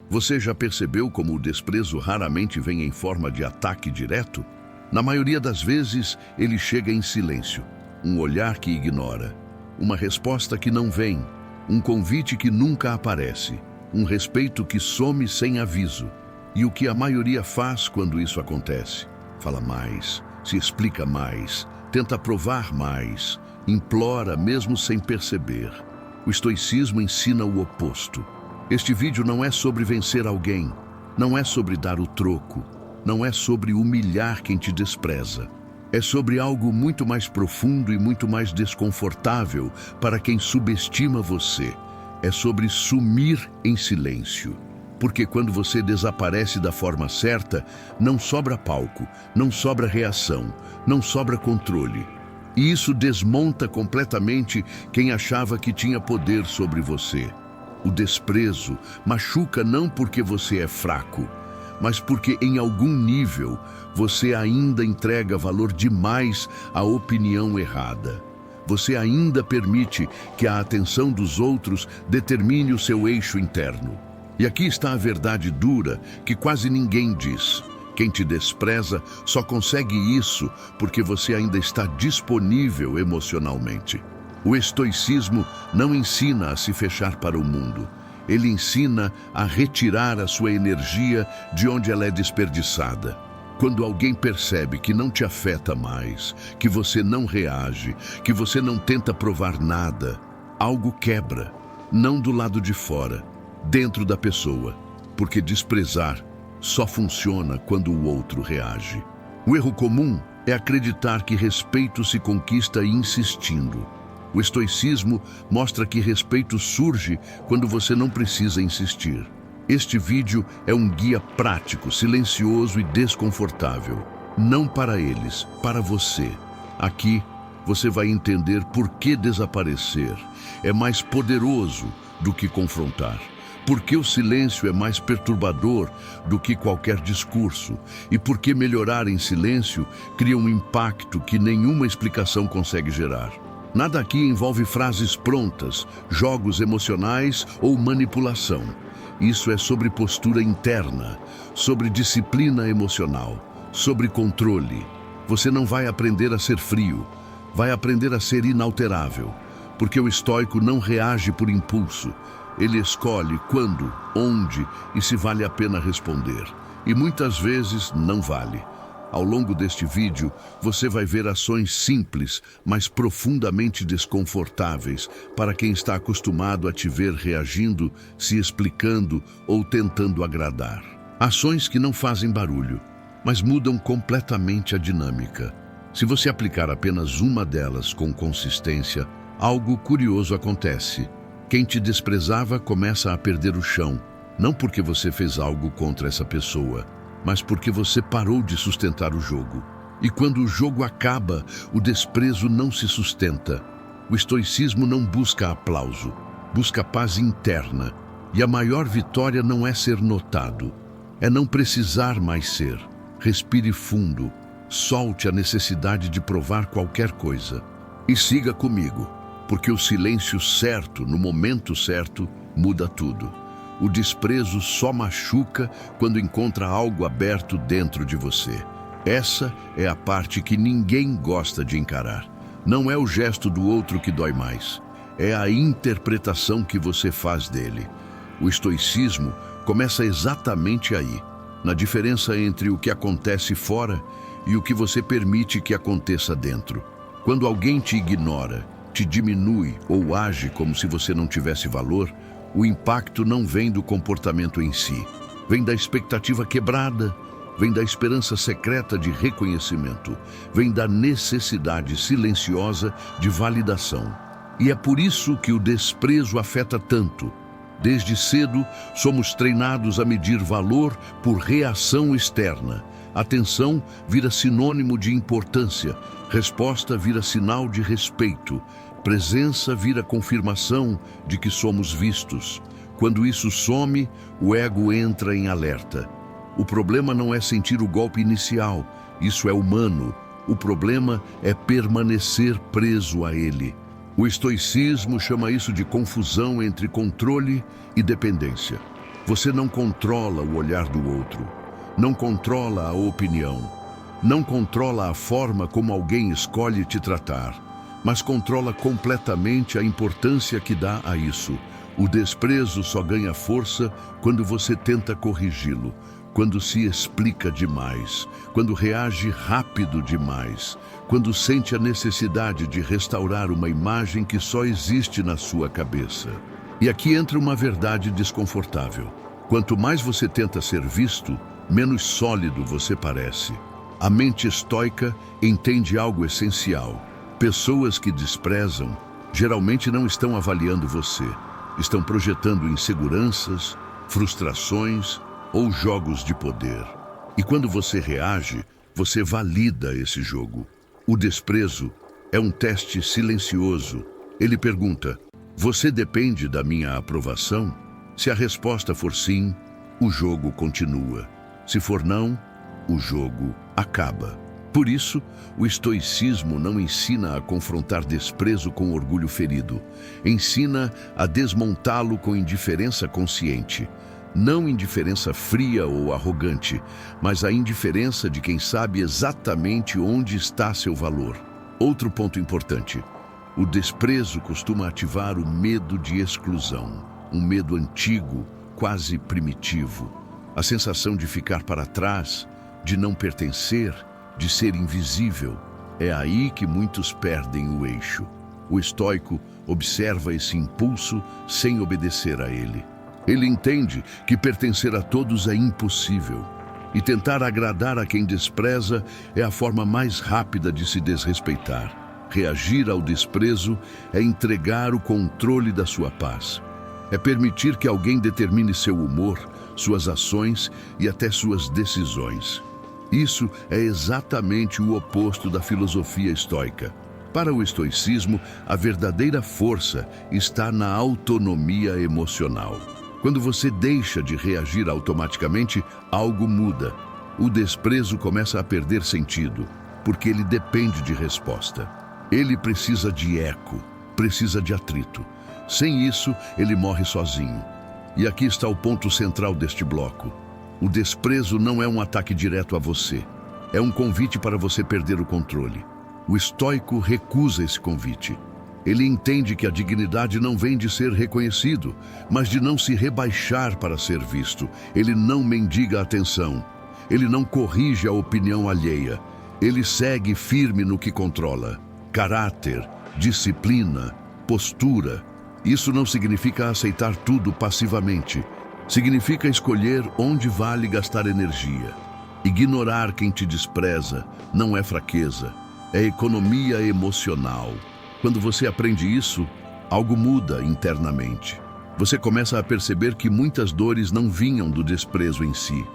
Você já percebeu como o desprezo raramente vem em forma de ataque direto? Na maioria das vezes, ele chega em silêncio, um olhar que ignora, uma resposta que não vem, um convite que nunca aparece, um respeito que some sem aviso. E o que a maioria faz quando isso acontece? Fala mais, se explica mais, tenta provar mais, implora mesmo sem perceber. O estoicismo ensina o oposto. Este vídeo não é sobre vencer alguém, não é sobre dar o troco, não é sobre humilhar quem te despreza. É sobre algo muito mais profundo e muito mais desconfortável para quem subestima você. É sobre sumir em silêncio. Porque quando você desaparece da forma certa, não sobra palco, não sobra reação, não sobra controle. E isso desmonta completamente quem achava que tinha poder sobre você. O desprezo machuca não porque você é fraco, mas porque em algum nível você ainda entrega valor demais à opinião errada. Você ainda permite que a atenção dos outros determine o seu eixo interno. E aqui está a verdade dura que quase ninguém diz. Quem te despreza só consegue isso porque você ainda está disponível emocionalmente. O estoicismo não ensina a se fechar para o mundo. Ele ensina a retirar a sua energia de onde ela é desperdiçada. Quando alguém percebe que não te afeta mais, que você não reage, que você não tenta provar nada, algo quebra, não do lado de fora, dentro da pessoa, porque desprezar só funciona quando o outro reage. O erro comum é acreditar que respeito se conquista insistindo. O estoicismo mostra que respeito surge quando você não precisa insistir. Este vídeo é um guia prático, silencioso e desconfortável. Não para eles, para você. Aqui, você vai entender por que desaparecer é mais poderoso do que confrontar. Por que o silêncio é mais perturbador do que qualquer discurso. E por que melhorar em silêncio cria um impacto que nenhuma explicação consegue gerar. Nada aqui envolve frases prontas, jogos emocionais ou manipulação. Isso é sobre postura interna, sobre disciplina emocional, sobre controle. Você não vai aprender a ser frio, vai aprender a ser inalterável, porque o estoico não reage por impulso. Ele escolhe quando, onde e se vale a pena responder. E muitas vezes não vale. Ao longo deste vídeo, você vai ver ações simples, mas profundamente desconfortáveis para quem está acostumado a te ver reagindo, se explicando ou tentando agradar. Ações que não fazem barulho, mas mudam completamente a dinâmica. Se você aplicar apenas uma delas com consistência, algo curioso acontece. Quem te desprezava começa a perder o chão, não porque você fez algo contra essa pessoa, mas porque você parou de sustentar o jogo. E quando o jogo acaba, o desprezo não se sustenta. O estoicismo não busca aplauso, busca paz interna. E a maior vitória não é ser notado, é não precisar mais ser. Respire fundo, solte a necessidade de provar qualquer coisa. E siga comigo, porque o silêncio certo, no momento certo, muda tudo. O desprezo só machuca quando encontra algo aberto dentro de você. Essa é a parte que ninguém gosta de encarar. Não é o gesto do outro que dói mais. É a interpretação que você faz dele. O estoicismo começa exatamente aí, na diferença entre o que acontece fora e o que você permite que aconteça dentro. Quando alguém te ignora, te diminui ou age como se você não tivesse valor, o impacto não vem do comportamento em si, vem da expectativa quebrada, vem da esperança secreta de reconhecimento, vem da necessidade silenciosa de validação. E é por isso que o desprezo afeta tanto. Desde cedo, somos treinados a medir valor por reação externa. Atenção vira sinônimo de importância, resposta vira sinal de respeito. Presença vira confirmação de que somos vistos. Quando isso some, o ego entra em alerta. O problema não é sentir o golpe inicial, isso é humano. O problema é permanecer preso a ele. O estoicismo chama isso de confusão entre controle e dependência. Você não controla o olhar do outro, não controla a opinião, não controla a forma como alguém escolhe te tratar, mas controla completamente a importância que dá a isso. O desprezo só ganha força quando você tenta corrigi-lo, quando se explica demais, quando reage rápido demais, quando sente a necessidade de restaurar uma imagem que só existe na sua cabeça. E aqui entra uma verdade desconfortável. Quanto mais você tenta ser visto, menos sólido você parece. A mente estoica entende algo essencial. Pessoas que desprezam geralmente não estão avaliando você. Estão projetando inseguranças, frustrações ou jogos de poder. E quando você reage, você valida esse jogo. O desprezo é um teste silencioso. Ele pergunta: você depende da minha aprovação? Se a resposta for sim, o jogo continua. Se for não, o jogo acaba. Por isso, o estoicismo não ensina a confrontar desprezo com orgulho ferido. Ensina a desmontá-lo com indiferença consciente. Não indiferença fria ou arrogante, mas a indiferença de quem sabe exatamente onde está seu valor. Outro ponto importante: o desprezo costuma ativar o medo de exclusão, um medo antigo, quase primitivo. A sensação de ficar para trás, de não pertencer, de ser invisível. É aí que muitos perdem o eixo. O estoico observa esse impulso sem obedecer a ele. Ele entende que pertencer a todos é impossível, e tentar agradar a quem despreza é a forma mais rápida de se desrespeitar. Reagir ao desprezo é entregar o controle da sua paz. É permitir que alguém determine seu humor, suas ações e até suas decisões. Isso é exatamente o oposto da filosofia estoica. Para o estoicismo, a verdadeira força está na autonomia emocional. Quando você deixa de reagir automaticamente, algo muda. O desprezo começa a perder sentido, porque ele depende de resposta. Ele precisa de eco, precisa de atrito. Sem isso, ele morre sozinho. E aqui está o ponto central deste bloco. O desprezo não é um ataque direto a você. É um convite para você perder o controle. O estoico recusa esse convite. Ele entende que a dignidade não vem de ser reconhecido, mas de não se rebaixar para ser visto. Ele não mendiga a atenção. Ele não corrige a opinião alheia. Ele segue firme no que controla. Caráter, disciplina, postura. Isso não significa aceitar tudo passivamente. Significa escolher onde vale gastar energia. Ignorar quem te despreza não é fraqueza, é economia emocional. Quando você aprende isso, algo muda internamente. Você começa a perceber que muitas dores não vinham do desprezo em si,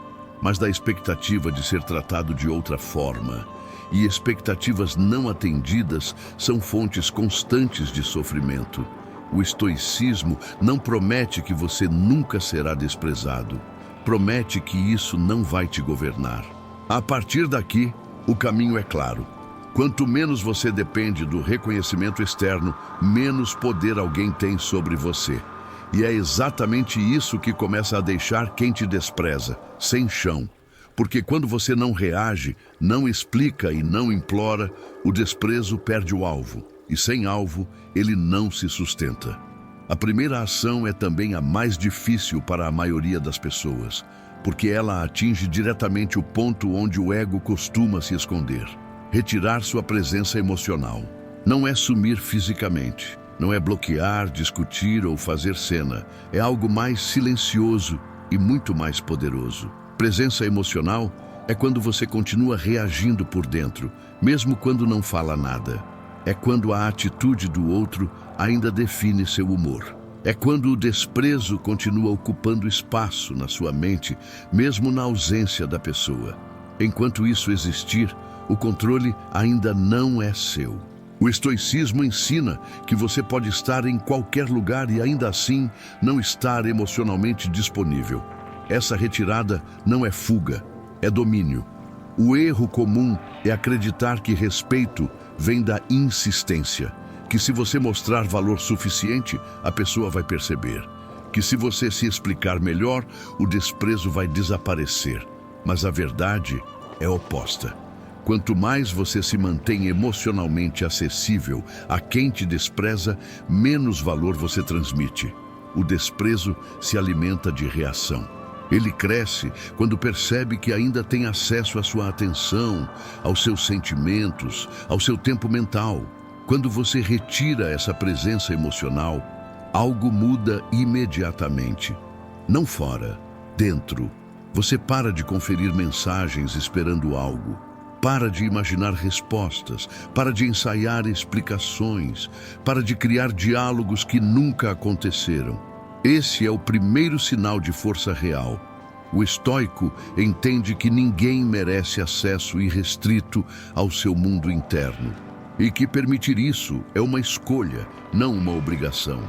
mas da expectativa de ser tratado de outra forma. E expectativas não atendidas são fontes constantes de sofrimento. O estoicismo não promete que você nunca será desprezado. Promete que isso não vai te governar. A partir daqui, o caminho é claro. Quanto menos você depende do reconhecimento externo, menos poder alguém tem sobre você. E é exatamente isso que começa a deixar quem te despreza sem chão. Porque quando você não reage, não explica e não implora, o desprezo perde o alvo. E sem alvo, ele não se sustenta. A primeira ação é também a mais difícil para a maioria das pessoas, porque ela atinge diretamente o ponto onde o ego costuma se esconder. Retirar sua presença emocional. Não é sumir fisicamente, não é bloquear, discutir ou fazer cena. É algo mais silencioso e muito mais poderoso. Presença emocional é quando você continua reagindo por dentro, mesmo quando não fala nada. É quando a atitude do outro ainda define seu humor. É quando o desprezo continua ocupando espaço na sua mente, mesmo na ausência da pessoa. Enquanto isso existir, o controle ainda não é seu. O estoicismo ensina que você pode estar em qualquer lugar e ainda assim não estar emocionalmente disponível. Essa retirada não é fuga, é domínio. O erro comum é acreditar que respeito vem da insistência, que se você mostrar valor suficiente, a pessoa vai perceber. que se você se explicar melhor, o desprezo vai desaparecer. Mas a verdade é oposta. Quanto mais você se mantém emocionalmente acessível a quem te despreza, menos valor você transmite. O desprezo se alimenta de reação. Ele cresce quando percebe que ainda tem acesso à sua atenção, aos seus sentimentos, ao seu tempo mental. Quando você retira essa presença emocional, algo muda imediatamente. Não fora, dentro. Você para de conferir mensagens esperando algo. Para de imaginar respostas, para de ensaiar explicações, para de criar diálogos que nunca aconteceram. Esse é o primeiro sinal de força real. O estoico entende que ninguém merece acesso irrestrito ao seu mundo interno e que permitir isso é uma escolha, não uma obrigação.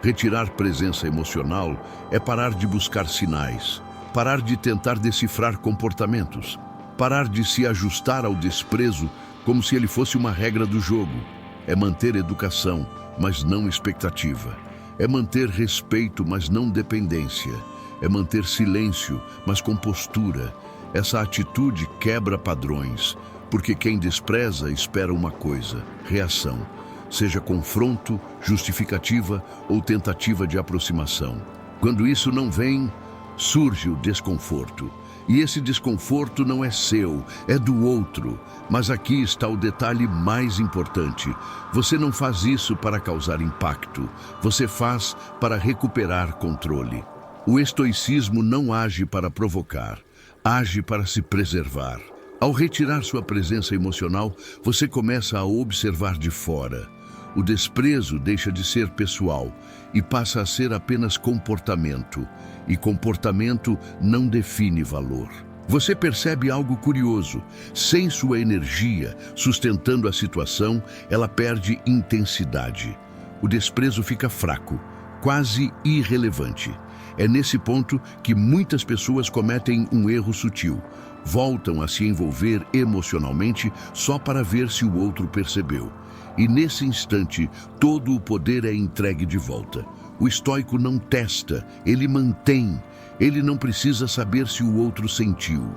Retirar presença emocional é parar de buscar sinais, parar de tentar decifrar comportamentos, parar de se ajustar ao desprezo como se ele fosse uma regra do jogo. É manter educação, mas não expectativa. É manter respeito, mas não dependência. É manter silêncio, mas compostura. Essa atitude quebra padrões, porque quem despreza espera uma coisa: reação. Seja confronto, justificativa ou tentativa de aproximação. Quando isso não vem, surge o desconforto. E esse desconforto não é seu, é do outro. Mas aqui está o detalhe mais importante. Você não faz isso para causar impacto. Você faz para recuperar controle. O estoicismo não age para provocar, age para se preservar. Ao retirar sua presença emocional, você começa a observar de fora. O desprezo deixa de ser pessoal e passa a ser apenas comportamento. E comportamento não define valor. Você percebe algo curioso. Sem sua energia sustentando a situação, ela perde intensidade. O desprezo fica fraco, quase irrelevante. É nesse ponto que muitas pessoas cometem um erro sutil. Voltam a se envolver emocionalmente só para ver se o outro percebeu. E nesse instante, todo o poder é entregue de volta. O estoico não testa, ele mantém. Ele não precisa saber se o outro sentiu.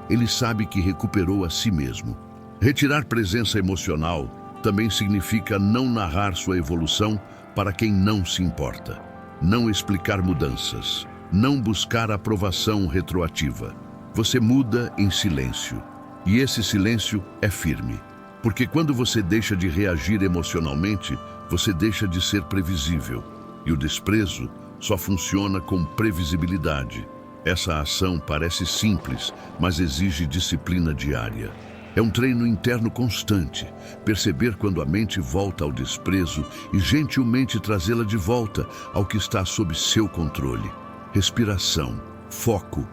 Ele sabe que recuperou a si mesmo. Retirar presença emocional também significa não narrar sua evolução para quem não se importa. Não explicar mudanças. Não buscar aprovação retroativa. Você muda em silêncio. E esse silêncio é firme. Porque quando você deixa de reagir emocionalmente, você deixa de ser previsível. E o desprezo só funciona com previsibilidade. Essa ação parece simples, mas exige disciplina diária. É um treino interno constante, perceber quando a mente volta ao desprezo e gentilmente trazê-la de volta ao que está sob seu controle. Respiração, foco,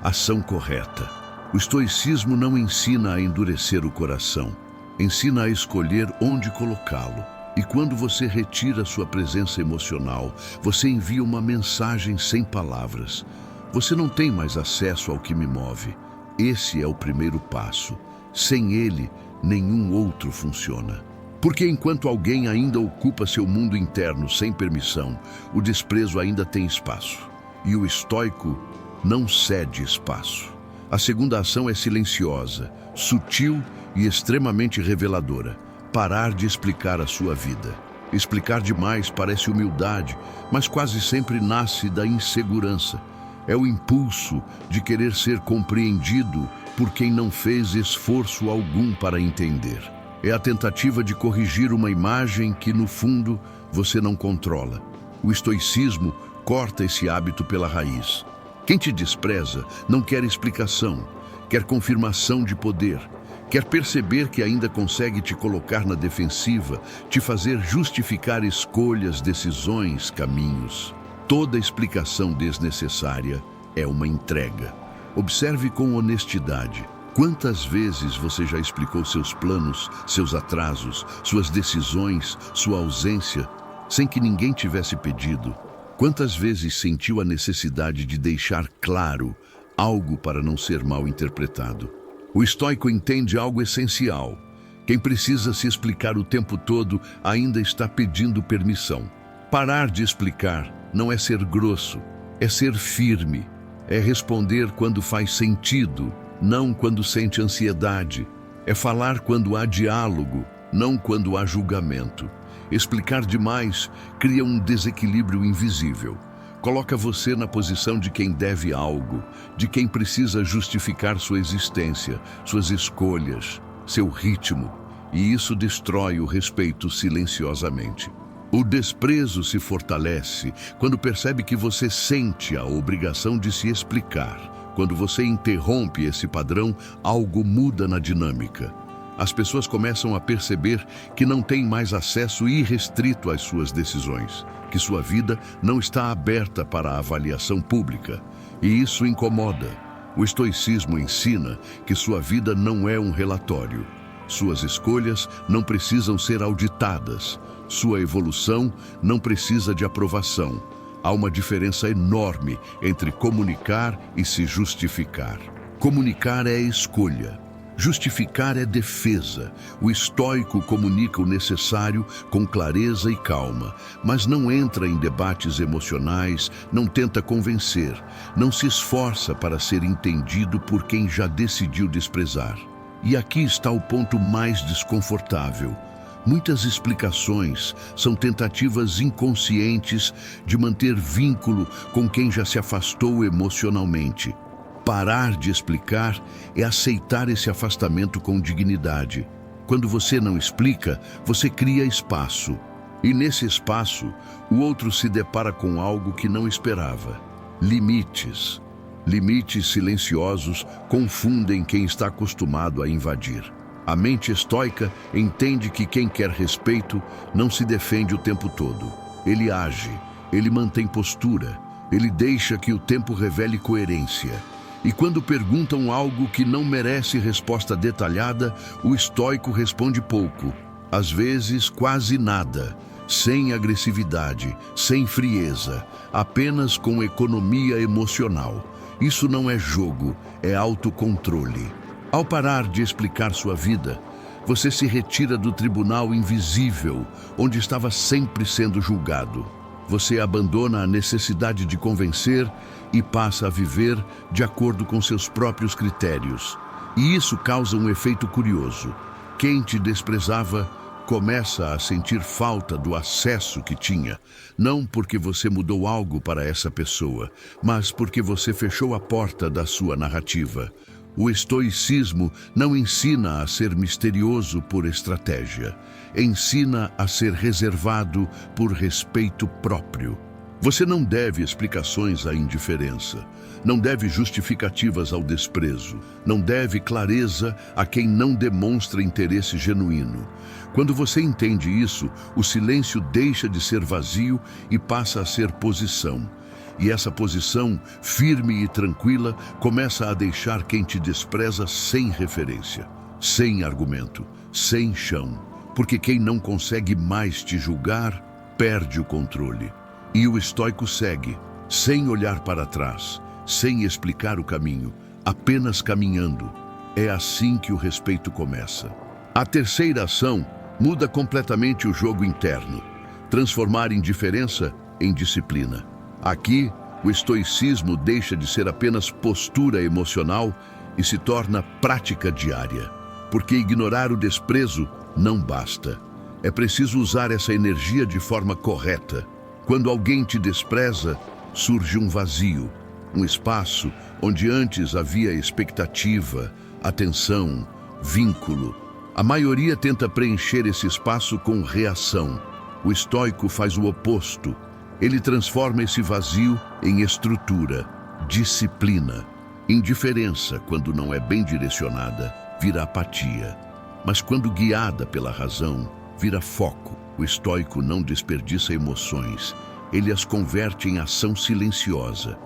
ação correta. O estoicismo não ensina a endurecer o coração, ensina a escolher onde colocá-lo. E quando você retira sua presença emocional, você envia uma mensagem sem palavras. Você não tem mais acesso ao que me move. Esse é o primeiro passo. Sem ele, nenhum outro funciona. Porque enquanto alguém ainda ocupa seu mundo interno sem permissão, o desprezo ainda tem espaço. E o estoico não cede espaço. A segunda ação é silenciosa, sutil e extremamente reveladora. Parar de explicar a sua vida. Explicar demais parece humildade, mas quase sempre nasce da insegurança. É o impulso de querer ser compreendido por quem não fez esforço algum para entender. É a tentativa de corrigir uma imagem que, no fundo, você não controla. O estoicismo corta esse hábito pela raiz. Quem te despreza não quer explicação, quer confirmação de poder. Quer perceber que ainda consegue te colocar na defensiva, te fazer justificar escolhas, decisões, caminhos. Toda explicação desnecessária é uma entrega. Observe com honestidade. Quantas vezes você já explicou seus planos, seus atrasos, suas decisões, sua ausência, sem que ninguém tivesse pedido? Quantas vezes sentiu a necessidade de deixar claro algo para não ser mal interpretado? O estoico entende algo essencial. Quem precisa se explicar o tempo todo ainda está pedindo permissão. Parar de explicar não é ser grosso, é ser firme, é responder quando faz sentido, não quando sente ansiedade, é falar quando há diálogo, não quando há julgamento. Explicar demais cria um desequilíbrio invisível. Coloca você na posição de quem deve algo, de quem precisa justificar sua existência, suas escolhas, seu ritmo, e isso destrói o respeito silenciosamente. O desprezo se fortalece quando percebe que você sente a obrigação de se explicar. Quando você interrompe esse padrão, algo muda na dinâmica. As pessoas começam a perceber que não têm mais acesso irrestrito às suas decisões, que sua vida não está aberta para a avaliação pública. E isso incomoda. O estoicismo ensina que sua vida não é um relatório. Suas escolhas não precisam ser auditadas. Sua evolução não precisa de aprovação. Há uma diferença enorme entre comunicar e se justificar. Comunicar é escolha. Justificar é defesa. O estoico comunica o necessário com clareza e calma, mas não entra em debates emocionais, não tenta convencer, não se esforça para ser entendido por quem já decidiu desprezar. E aqui está o ponto mais desconfortável. Muitas explicações são tentativas inconscientes de manter vínculo com quem já se afastou emocionalmente. Parar de explicar é aceitar esse afastamento com dignidade. Quando você não explica, você cria espaço. E nesse espaço, o outro se depara com algo que não esperava. Limites. Limites silenciosos confundem quem está acostumado a invadir. A mente estoica entende que quem quer respeito não se defende o tempo todo. Ele age, ele mantém postura, ele deixa que o tempo revele coerência. E quando perguntam algo que não merece resposta detalhada, o estoico responde pouco, às vezes quase nada, sem agressividade, sem frieza, apenas com economia emocional. Isso não é jogo, é autocontrole. Ao parar de explicar sua vida, você se retira do tribunal invisível, onde estava sempre sendo julgado. Você abandona a necessidade de convencer e passa a viver de acordo com seus próprios critérios. E isso causa um efeito curioso. Quem te desprezava começa a sentir falta do acesso que tinha, não porque você mudou algo para essa pessoa, mas porque você fechou a porta da sua narrativa. O estoicismo não ensina a ser misterioso por estratégia. Ensina a ser reservado por respeito próprio. Você não deve explicações à indiferença. Não deve justificativas ao desprezo. Não deve clareza a quem não demonstra interesse genuíno. Quando você entende isso, o silêncio deixa de ser vazio e passa a ser posição. E essa posição, firme e tranquila, começa a deixar quem te despreza sem referência, sem argumento, sem chão. Porque quem não consegue mais te julgar, perde o controle. E o estoico segue, sem olhar para trás, sem explicar o caminho, apenas caminhando. É assim que o respeito começa. A terceira ação muda completamente o jogo interno. Transformar indiferença em disciplina. Aqui, o estoicismo deixa de ser apenas postura emocional e se torna prática diária. Porque ignorar o desprezo não basta. É preciso usar essa energia de forma correta. Quando alguém te despreza, surge um vazio, um espaço onde antes havia expectativa, atenção, vínculo. A maioria tenta preencher esse espaço com reação. O estoico faz o oposto. Ele transforma esse vazio em estrutura, disciplina. Indiferença, quando não é bem direcionada, vira apatia. Mas quando guiada pela razão, vira foco. O estoico não desperdiça emoções. Ele as converte em ação silenciosa.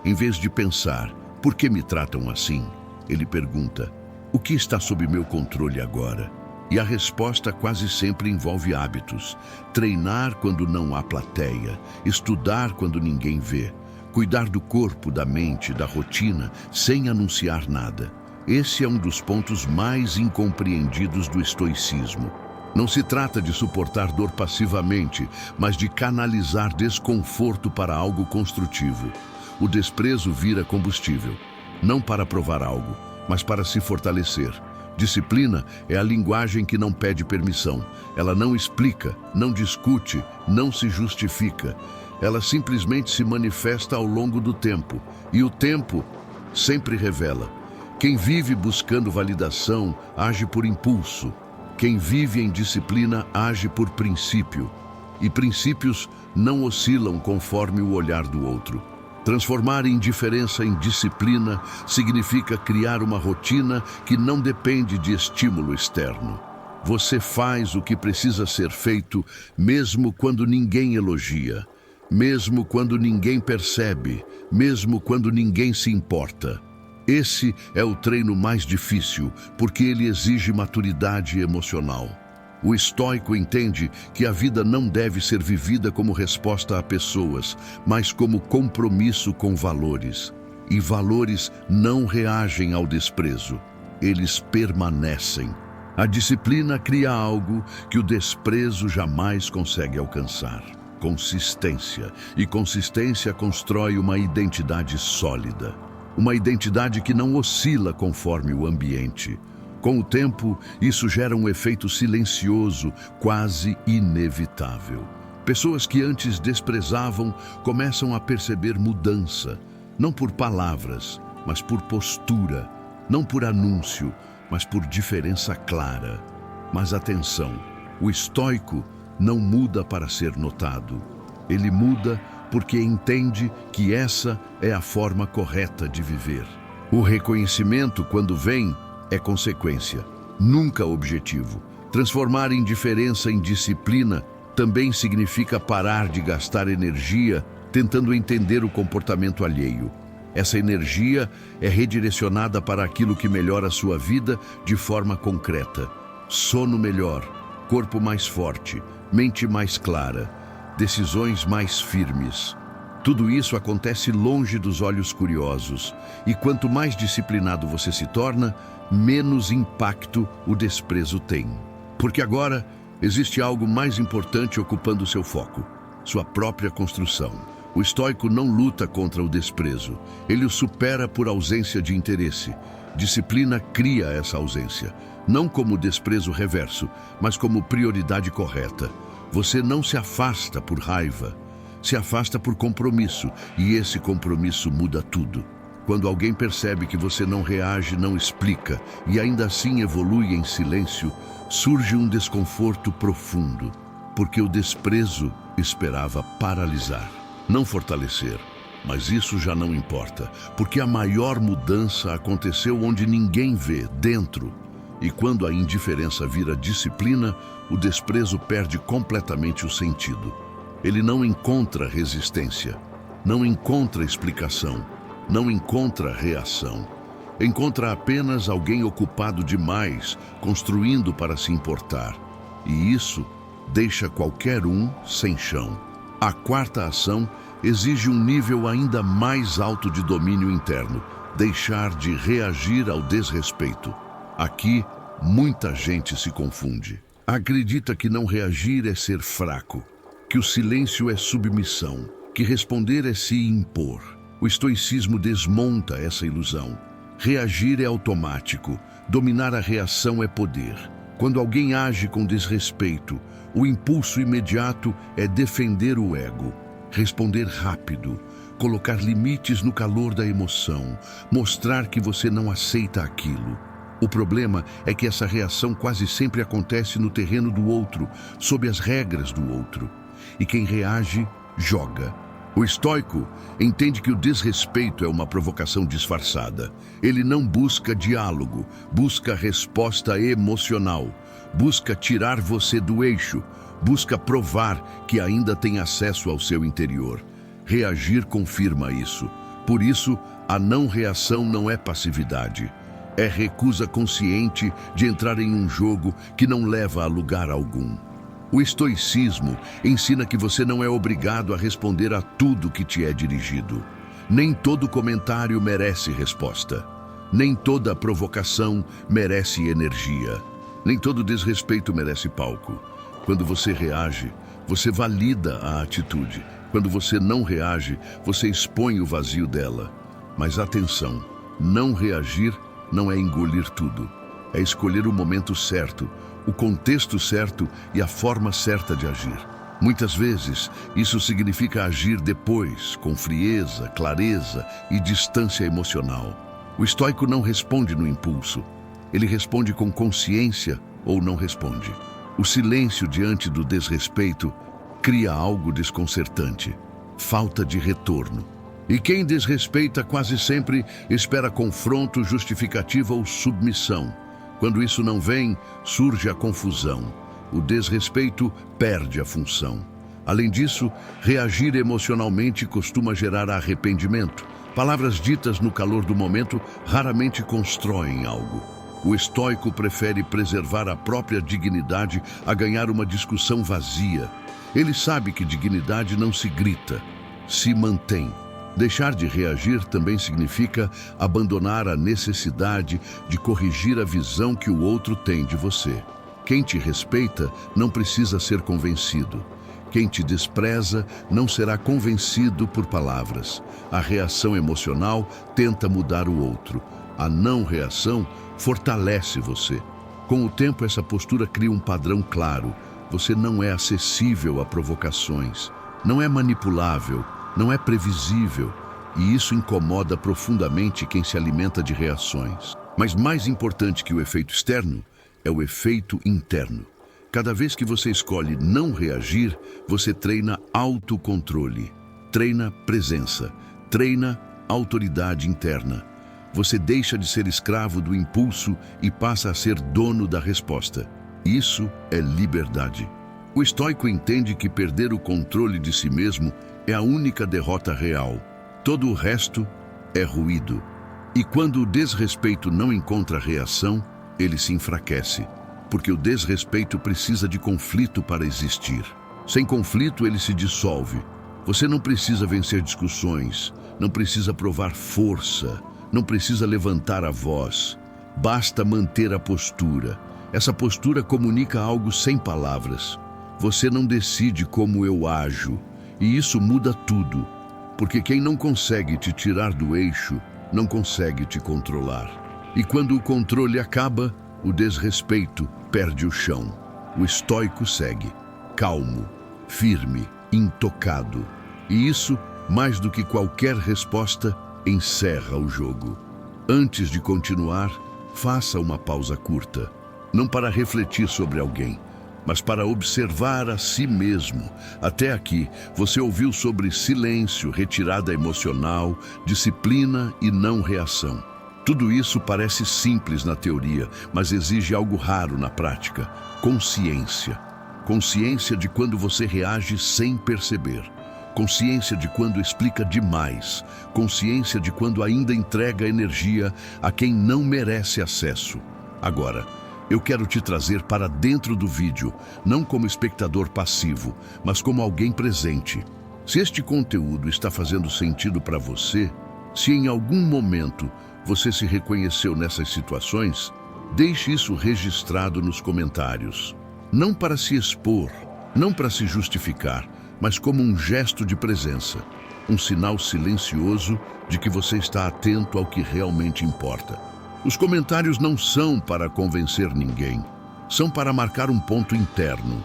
Em vez de pensar, por que me tratam assim? Ele pergunta, o que está sob meu controle agora? E a resposta quase sempre envolve hábitos. Treinar quando não há plateia, estudar quando ninguém vê, cuidar do corpo, da mente, da rotina, sem anunciar nada. Esse é um dos pontos mais incompreendidos do estoicismo. Não se trata de suportar dor passivamente, mas de canalizar desconforto para algo construtivo. O desprezo vira combustível, não para provar algo, mas para se fortalecer. Disciplina é a linguagem que não pede permissão. Ela não explica, não discute, não se justifica. Ela simplesmente se manifesta ao longo do tempo. E o tempo sempre revela. Quem vive buscando validação age por impulso. Quem vive em disciplina age por princípio. E princípios não oscilam conforme o olhar do outro. Transformar indiferença em disciplina significa criar uma rotina que não depende de estímulo externo. Você faz o que precisa ser feito, mesmo quando ninguém elogia, mesmo quando ninguém percebe, mesmo quando ninguém se importa. Esse é o treino mais difícil, porque ele exige maturidade emocional. O estoico entende que a vida não deve ser vivida como resposta a pessoas, mas como compromisso com valores. E valores não reagem ao desprezo, eles permanecem. A disciplina cria algo que o desprezo jamais consegue alcançar: consistência. E consistência constrói uma identidade sólida. Uma identidade que não oscila conforme o ambiente. Com o tempo, isso gera um efeito silencioso, quase inevitável. Pessoas que antes desprezavam começam a perceber mudança, não por palavras, mas por postura, não por anúncio, mas por diferença clara. Mas atenção, o estoico não muda para ser notado. Ele muda porque entende que essa é a forma correta de viver. O reconhecimento, quando vem, é consequência, nunca objetivo. Transformar indiferença em disciplina também significa parar de gastar energia tentando entender o comportamento alheio. Essa energia é redirecionada para aquilo que melhora a sua vida de forma concreta. Sono melhor, corpo mais forte, mente mais clara, decisões mais firmes. Tudo isso acontece longe dos olhos curiosos, e quanto mais disciplinado você se torna, menos impacto o desprezo tem. Porque agora existe algo mais importante ocupando seu foco: sua própria construção. O estoico não luta contra o desprezo, ele o supera por ausência de interesse. Disciplina cria essa ausência, não como desprezo reverso, mas como prioridade correta. Você não se afasta por raiva, se afasta por compromisso, e esse compromisso muda tudo. Quando alguém percebe que você não reage, não explica, e ainda assim evolui em silêncio, surge um desconforto profundo, porque o desprezo esperava paralisar, não fortalecer. Mas isso já não importa, porque a maior mudança aconteceu onde ninguém vê, dentro. E quando a indiferença vira disciplina, o desprezo perde completamente o sentido. Ele não encontra resistência, não encontra explicação, não encontra reação. Encontra apenas alguém ocupado demais, construindo para se importar. E isso deixa qualquer um sem chão. A quarta ação exige um nível ainda mais alto de domínio interno: deixar de reagir ao desrespeito. Aqui, muita gente se confunde. Acredita que não reagir é ser fraco, que o silêncio é submissão, que responder é se impor. O estoicismo desmonta essa ilusão. Reagir é automático, dominar a reação é poder. Quando alguém age com desrespeito, o impulso imediato é defender o ego, responder rápido, colocar limites no calor da emoção, mostrar que você não aceita aquilo. O problema é que essa reação quase sempre acontece no terreno do outro, sob as regras do outro. E quem reage, joga. O estoico entende que o desrespeito é uma provocação disfarçada. Ele não busca diálogo, busca resposta emocional, busca tirar você do eixo, busca provar que ainda tem acesso ao seu interior. Reagir confirma isso. Por isso, a não reação não é passividade. É recusa consciente de entrar em um jogo que não leva a lugar algum. O estoicismo ensina que você não é obrigado a responder a tudo que te é dirigido. Nem todo comentário merece resposta. Nem toda provocação merece energia. Nem todo desrespeito merece palco. Quando você reage, você valida a atitude. Quando você não reage, você expõe o vazio dela. Mas atenção, não reagir não é engolir tudo. É escolher o momento certo, o contexto certo e a forma certa de agir. Muitas vezes, isso significa agir depois, com frieza, clareza e distância emocional. O estoico não responde no impulso. Ele responde com consciência ou não responde. O silêncio diante do desrespeito cria algo desconcertante, falta de retorno. E quem desrespeita quase sempre espera confronto, justificativa ou submissão. Quando isso não vem, surge a confusão. O desrespeito perde a função. Além disso, reagir emocionalmente costuma gerar arrependimento. Palavras ditas no calor do momento raramente constroem algo. O estoico prefere preservar a própria dignidade a ganhar uma discussão vazia. Ele sabe que dignidade não se grita, se mantém. Deixar de reagir também significa abandonar a necessidade de corrigir a visão que o outro tem de você. Quem te respeita não precisa ser convencido. Quem te despreza não será convencido por palavras. A reação emocional tenta mudar o outro. A não reação fortalece você. Com o tempo, essa postura cria um padrão claro. Você não é acessível a provocações, não é manipulável, não é previsível. E isso incomoda profundamente quem se alimenta de reações. Mas mais importante que o efeito externo é o efeito interno. Cada vez que você escolhe não reagir, você treina autocontrole, treina presença, treina autoridade interna. Você deixa de ser escravo do impulso e passa a ser dono da resposta. Isso é liberdade. O estoico entende que perder o controle de si mesmo é a única derrota real. Todo o resto é ruído. E quando o desrespeito não encontra reação, ele se enfraquece. Porque o desrespeito precisa de conflito para existir. Sem conflito, ele se dissolve. Você não precisa vencer discussões, não precisa provar força, não precisa levantar a voz. Basta manter a postura. Essa postura comunica algo sem palavras. Você não decide como eu ajo, e isso muda tudo. Porque quem não consegue te tirar do eixo, não consegue te controlar. E quando o controle acaba, o desrespeito perde o chão. O estoico segue, calmo, firme, intocado. E isso, mais do que qualquer resposta, encerra o jogo. Antes de continuar, faça uma pausa curta. Não para refletir sobre alguém, mas para observar a si mesmo. Até aqui, você ouviu sobre silêncio, retirada emocional, disciplina e não reação. Tudo isso parece simples na teoria, mas exige algo raro na prática: consciência. Consciência de quando você reage sem perceber. Consciência de quando explica demais. Consciência de quando ainda entrega energia a quem não merece acesso. Agora, eu quero te trazer para dentro do vídeo, não como espectador passivo, mas como alguém presente. Se este conteúdo está fazendo sentido para você, se em algum momento você se reconheceu nessas situações, deixe isso registrado nos comentários. Não para se expor, não para se justificar, mas como um gesto de presença, um sinal silencioso de que você está atento ao que realmente importa. Os comentários não são para convencer ninguém, são para marcar um ponto interno.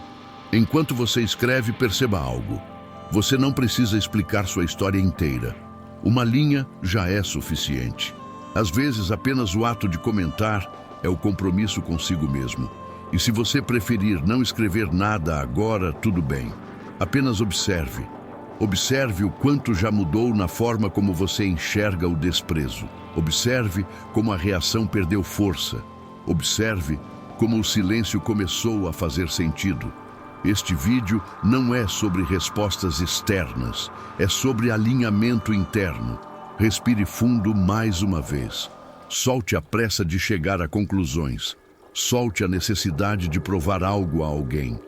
Enquanto você escreve, perceba algo. Você não precisa explicar sua história inteira. Uma linha já é suficiente. Às vezes, apenas o ato de comentar é o compromisso consigo mesmo. E se você preferir não escrever nada agora, tudo bem. Apenas observe. Observe o quanto já mudou na forma como você enxerga o desprezo. Observe como a reação perdeu força. Observe como o silêncio começou a fazer sentido. Este vídeo não é sobre respostas externas, é sobre alinhamento interno. Respire fundo mais uma vez. Solte a pressa de chegar a conclusões. Solte a necessidade de provar algo a alguém.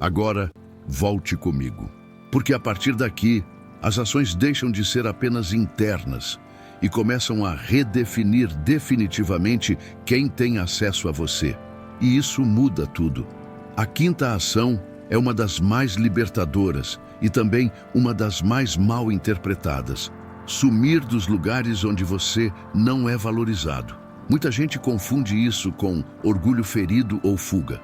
Agora, volte comigo. Porque a partir daqui, as ações deixam de ser apenas internas e começam a redefinir definitivamente quem tem acesso a você. e isso muda tudo. A quinta ação é uma das mais libertadoras e também uma das mais mal interpretadas. Sumir dos lugares onde você não é valorizado. Muita gente confunde isso com orgulho ferido ou fuga.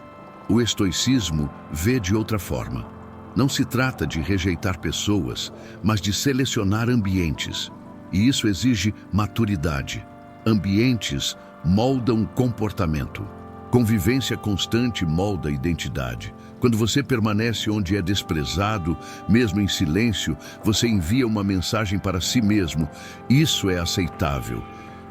O estoicismo vê de outra forma. Não se trata de rejeitar pessoas, mas de selecionar ambientes. E isso exige maturidade. Ambientes moldam comportamento. Convivência constante molda identidade. Quando você permanece onde é desprezado, mesmo em silêncio, você envia uma mensagem para si mesmo. Isso é aceitável.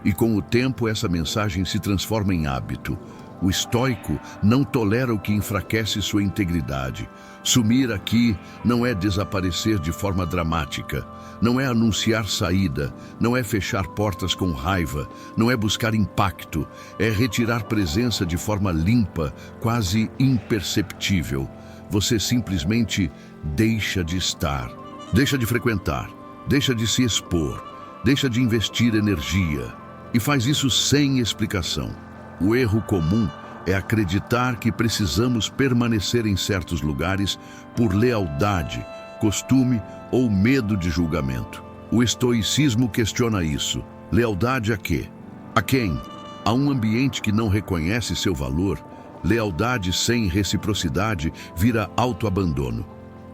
E com o tempo, essa mensagem se transforma em hábito. O estoico não tolera o que enfraquece sua integridade. Sumir aqui não é desaparecer de forma dramática. Não é anunciar saída. Não é fechar portas com raiva. Não é buscar impacto. É retirar presença de forma limpa, quase imperceptível. Você simplesmente deixa de estar. Deixa de frequentar. Deixa de se expor. Deixa de investir energia. E faz isso sem explicação. O erro comum é acreditar que precisamos permanecer em certos lugares por lealdade, costume ou medo de julgamento. O estoicismo questiona isso. Lealdade a quê? A quem? A um ambiente que não reconhece seu valor? Lealdade sem reciprocidade vira autoabandono.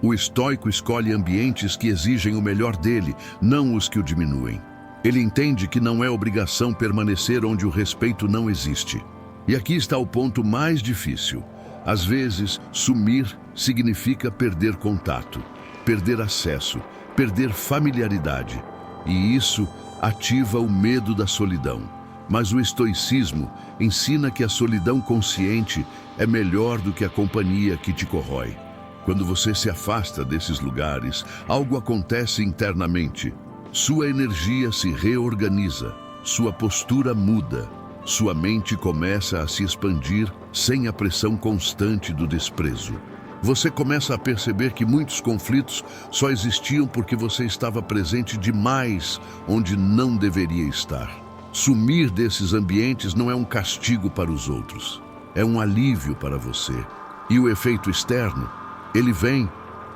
O estoico escolhe ambientes que exigem o melhor dele, não os que o diminuem. Ele entende que não é obrigação permanecer onde o respeito não existe. E aqui está o ponto mais difícil. Às vezes, sumir significa perder contato, perder acesso, perder familiaridade. E isso ativa o medo da solidão. Mas o estoicismo ensina que a solidão consciente é melhor do que a companhia que te corrói. Quando você se afasta desses lugares, algo acontece internamente. Sua energia se reorganiza, sua postura muda, sua mente começa a se expandir sem a pressão constante do desprezo. Você começa a perceber que muitos conflitos só existiam porque você estava presente demais onde não deveria estar. Sumir desses ambientes não é um castigo para os outros, é um alívio para você. E o efeito externo, ele vem,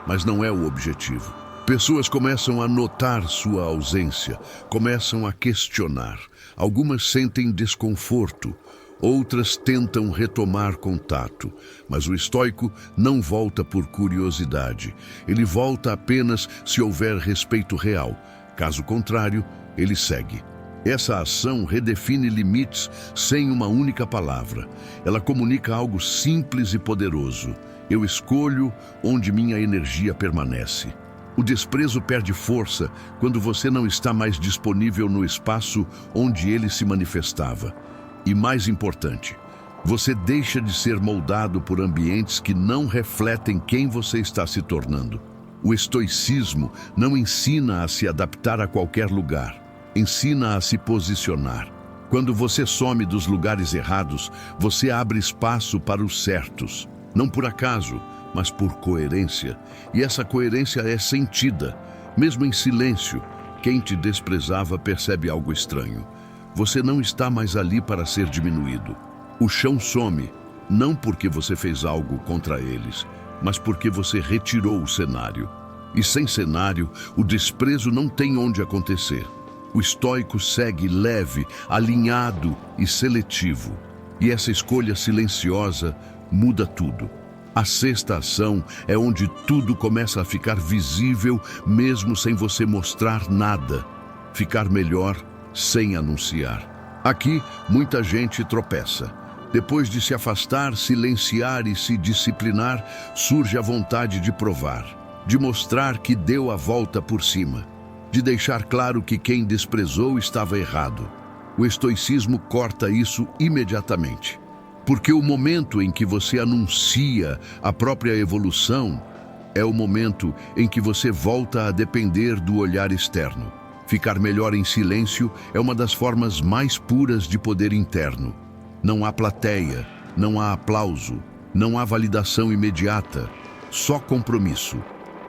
mas não é o objetivo. Pessoas começam a notar sua ausência, começam a questionar. Algumas sentem desconforto, outras tentam retomar contato. Mas o estoico não volta por curiosidade. Ele volta apenas se houver respeito real. Caso contrário, ele segue. Essa ação redefine limites sem uma única palavra. Ela comunica algo simples e poderoso. Eu escolho onde minha energia permanece. O desprezo perde força quando você não está mais disponível no espaço onde ele se manifestava. E mais importante, você deixa de ser moldado por ambientes que não refletem quem você está se tornando. O estoicismo não ensina a se adaptar a qualquer lugar, ensina a se posicionar. Quando você some dos lugares errados, você abre espaço para os certos. Não por acaso, mas por coerência. E essa coerência é sentida. Mesmo em silêncio, quem te desprezava percebe algo estranho. Você não está mais ali para ser diminuído. O chão some, não porque você fez algo contra eles, mas porque você retirou o cenário. E sem cenário, o desprezo não tem onde acontecer. O estoico segue leve, alinhado e seletivo. E essa escolha silenciosa muda tudo. A sexta ação é onde tudo começa a ficar visível, mesmo sem você mostrar nada. Ficar melhor sem anunciar. Aqui, muita gente tropeça. Depois de se afastar, silenciar e se disciplinar, surge a vontade de provar, de mostrar que deu a volta por cima, de deixar claro que quem desprezou estava errado. O estoicismo corta isso imediatamente. Porque o momento em que você anuncia a própria evolução é o momento em que você volta a depender do olhar externo. Ficar melhor em silêncio é uma das formas mais puras de poder interno. Não há plateia, não há aplauso, não há validação imediata, só compromisso.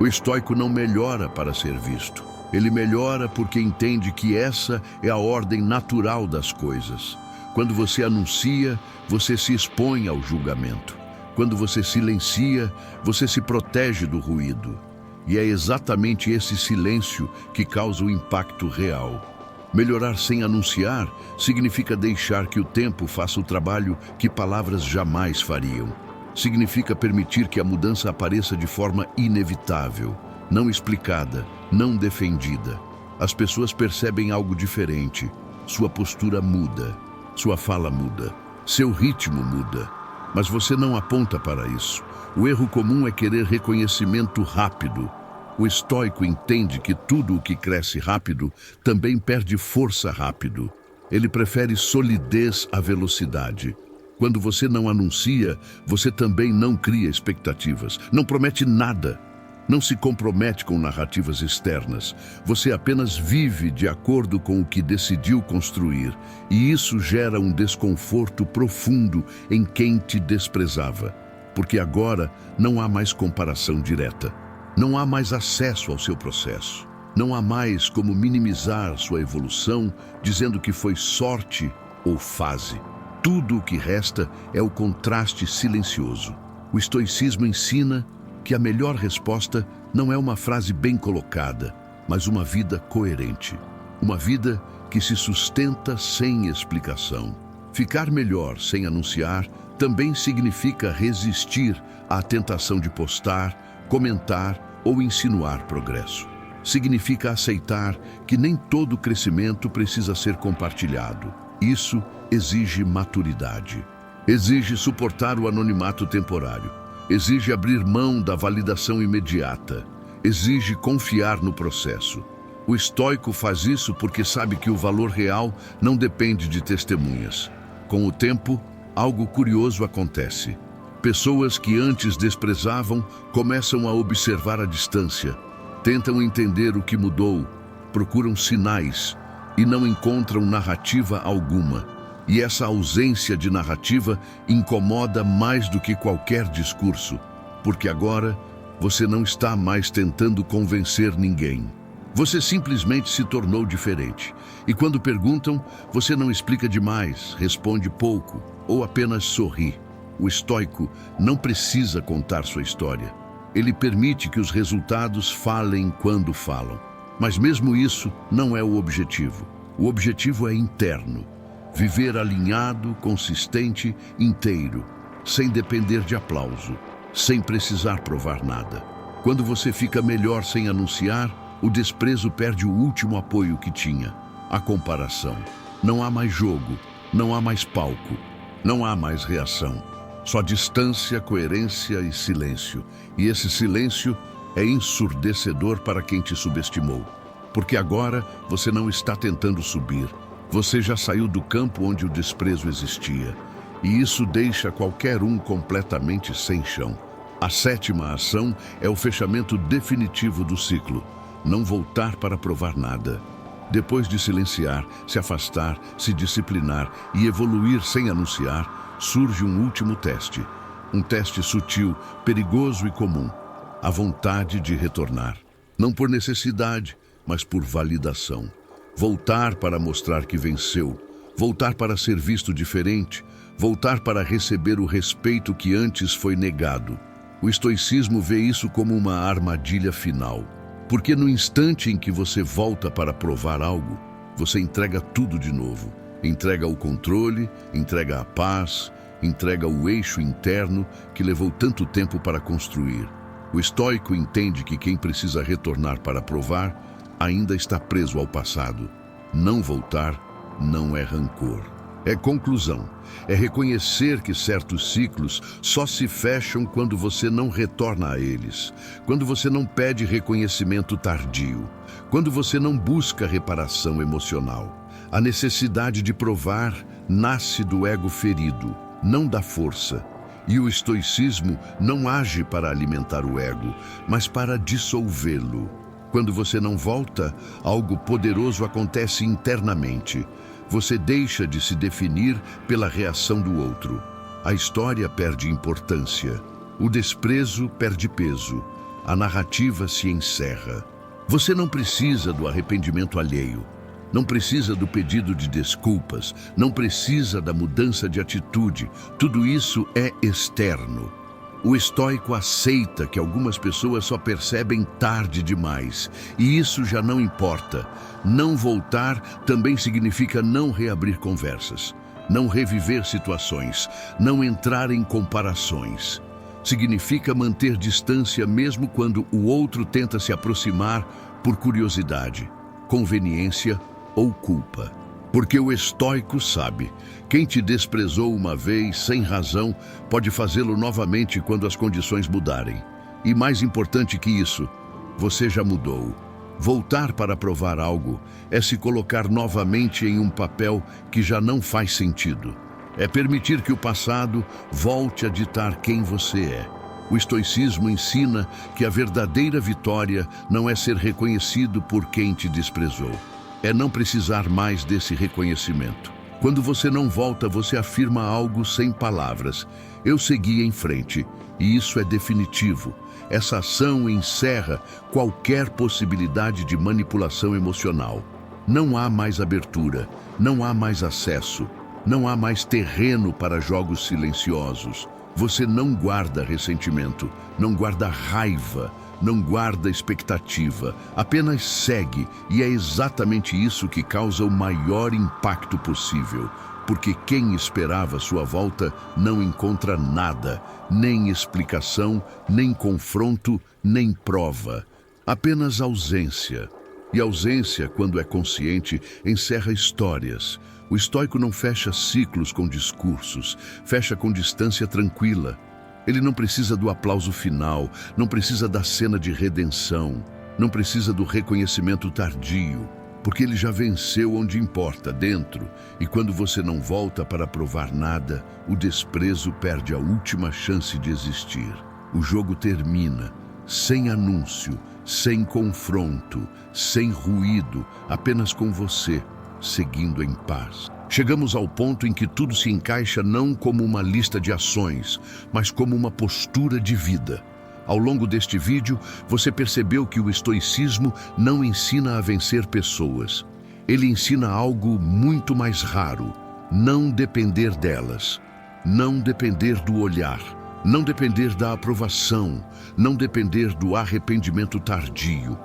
O estoico não melhora para ser visto. Ele melhora porque entende que essa é a ordem natural das coisas. Quando você anuncia, você se expõe ao julgamento. Quando você silencia, você se protege do ruído. E é exatamente esse silêncio que causa o impacto real. Melhorar sem anunciar significa deixar que o tempo faça o trabalho que palavras jamais fariam. Significa permitir que a mudança apareça de forma inevitável, não explicada, não defendida. As pessoas percebem algo diferente. Sua postura muda, sua fala muda, seu ritmo muda. Mas você não aponta para isso. O erro comum é querer reconhecimento rápido. O estoico entende que tudo o que cresce rápido também perde força rápido. Ele prefere solidez à velocidade. Quando você não anuncia, você também não cria expectativas, não promete nada, não se compromete com narrativas externas. Você apenas vive de acordo com o que decidiu construir, e isso gera um desconforto profundo em quem te desprezava, porque agora não há mais comparação direta. Não há mais acesso ao seu processo. Não há mais como minimizar sua evolução, dizendo que foi sorte ou fase. Tudo o que resta é o contraste silencioso. O estoicismo ensina que a melhor resposta não é uma frase bem colocada, mas uma vida coerente. Uma vida que se sustenta sem explicação. Ficar melhor sem anunciar também significa resistir à tentação de postar, comentar ou insinuar progresso. Significa aceitar que nem todo crescimento precisa ser compartilhado. Isso exige maturidade. Exige suportar o anonimato temporário. Exige abrir mão da validação imediata. Exige confiar no processo. O estoico faz isso porque sabe que o valor real não depende de testemunhas. Com o tempo, algo curioso acontece. Pessoas que antes desprezavam começam a observar a distância, tentam entender o que mudou, procuram sinais e não encontram narrativa alguma. E essa ausência de narrativa incomoda mais do que qualquer discurso, porque agora você não está mais tentando convencer ninguém. Você simplesmente se tornou diferente. E quando perguntam, você não explica demais, responde pouco ou apenas sorri. O estoico não precisa contar sua história. Ele permite que os resultados falem quando falam. Mas mesmo isso não é o objetivo. O objetivo é interno. Viver alinhado, consistente, inteiro, sem depender de aplauso, sem precisar provar nada. Quando você fica melhor sem anunciar, o desprezo perde o último apoio que tinha, a comparação. Não há mais jogo, não há mais palco, não há mais reação. Só distância, coerência e silêncio. E esse silêncio é ensurdecedor para quem te subestimou. Porque agora você não está tentando subir. Você já saiu do campo onde o desprezo existia. E isso deixa qualquer um completamente sem chão. A sétima ação é o fechamento definitivo do ciclo. Não voltar para provar nada. Depois de silenciar, se afastar, se disciplinar e evoluir sem anunciar, surge um último teste. Um teste sutil, perigoso e comum. A vontade de retornar. Não por necessidade, mas por validação. Voltar para mostrar que venceu. Voltar para ser visto diferente. Voltar para receber o respeito que antes foi negado. O estoicismo vê isso como uma armadilha final. Porque no instante em que você volta para provar algo, você entrega tudo de novo. Entrega o controle, entrega a paz, entrega o eixo interno que levou tanto tempo para construir. O estoico entende que quem precisa retornar para provar ainda está preso ao passado. Não voltar não é rancor. É conclusão. É reconhecer que certos ciclos só se fecham quando você não retorna a eles. Quando você não pede reconhecimento tardio. Quando você não busca reparação emocional. A necessidade de provar nasce do ego ferido, não da força. E o estoicismo não age para alimentar o ego, mas para dissolvê-lo. Quando você não volta, algo poderoso acontece internamente. Você deixa de se definir pela reação do outro. A história perde importância. O desprezo perde peso. A narrativa se encerra. Você não precisa do arrependimento alheio. Não precisa do pedido de desculpas, não precisa da mudança de atitude. Tudo isso é externo. O estoico aceita que algumas pessoas só percebem tarde demais, e isso já não importa. Não voltar também significa não reabrir conversas, não reviver situações, não entrar em comparações. Significa manter distância mesmo quando o outro tenta se aproximar por curiosidade, conveniência ou culpa. Porque o estoico sabe, quem te desprezou uma vez sem razão pode fazê-lo novamente quando as condições mudarem. E mais importante que isso, você já mudou. Voltar para provar algo é se colocar novamente em um papel que já não faz sentido. É permitir que o passado volte a ditar quem você é. O estoicismo ensina que a verdadeira vitória não é ser reconhecido por quem te desprezou. É não precisar mais desse reconhecimento. Quando você não volta, você afirma algo sem palavras. Eu segui em frente, e isso é definitivo. Essa ação encerra qualquer possibilidade de manipulação emocional. Não há mais abertura, não há mais acesso, não há mais terreno para jogos silenciosos. Você não guarda ressentimento, não guarda raiva, não guarda expectativa, apenas segue, e é exatamente isso que causa o maior impacto possível, porque quem esperava sua volta não encontra nada, nem explicação, nem confronto, nem prova, apenas ausência. E ausência, quando é consciente, encerra histórias. O estoico não fecha ciclos com discursos, fecha com distância tranquila. Ele não precisa do aplauso final, não precisa da cena de redenção, não precisa do reconhecimento tardio, porque ele já venceu onde importa, dentro, e quando você não volta para provar nada, o desprezo perde a última chance de existir. O jogo termina, sem anúncio, sem confronto, sem ruído, apenas com você, seguindo em paz. Chegamos ao ponto em que tudo se encaixa não como uma lista de ações, mas como uma postura de vida. Ao longo deste vídeo, você percebeu que o estoicismo não ensina a vencer pessoas. Ele ensina algo muito mais raro: não depender delas, não depender do olhar, não depender da aprovação, não depender do arrependimento tardio.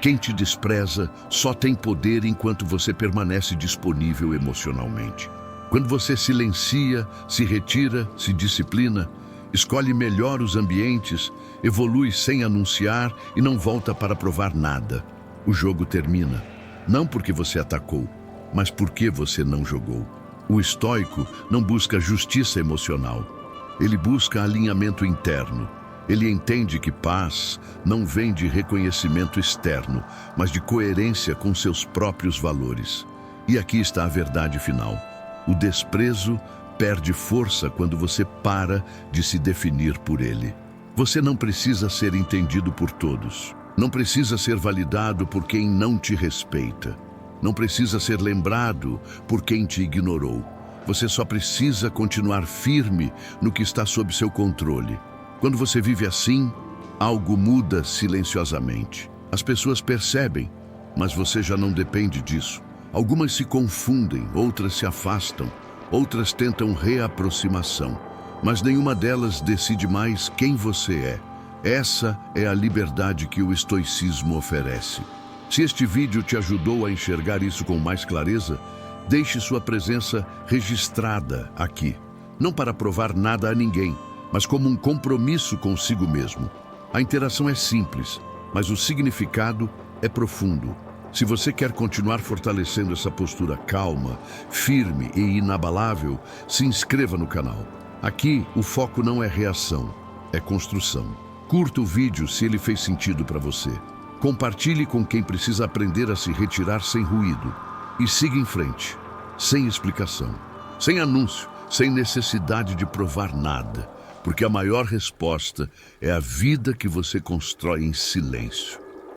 Quem te despreza só tem poder enquanto você permanece disponível emocionalmente. Quando você silencia, se retira, se disciplina, escolhe melhor os ambientes, evolui sem anunciar e não volta para provar nada, o jogo termina. Não porque você atacou, mas porque você não jogou. O estoico não busca justiça emocional. Ele busca alinhamento interno. Ele entende que paz não vem de reconhecimento externo, mas de coerência com seus próprios valores. E aqui está a verdade final. O desprezo perde força quando você para de se definir por ele. Você não precisa ser entendido por todos. Não precisa ser validado por quem não te respeita. Não precisa ser lembrado por quem te ignorou. Você só precisa continuar firme no que está sob seu controle. Quando você vive assim, algo muda silenciosamente. As pessoas percebem, mas você já não depende disso. Algumas se confundem, outras se afastam, outras tentam reaproximação, mas nenhuma delas decide mais quem você é. Essa é a liberdade que o estoicismo oferece. Se este vídeo te ajudou a enxergar isso com mais clareza, deixe sua presença registrada aqui. Não para provar nada a ninguém, mas como um compromisso consigo mesmo. A interação é simples, mas o significado é profundo. Se você quer continuar fortalecendo essa postura calma, firme e inabalável, se inscreva no canal. Aqui, o foco não é reação, é construção. Curta o vídeo se ele fez sentido para você. Compartilhe com quem precisa aprender a se retirar sem ruído. E siga em frente, sem explicação, sem anúncio, sem necessidade de provar nada. Porque a maior resposta é a vida que você constrói em silêncio.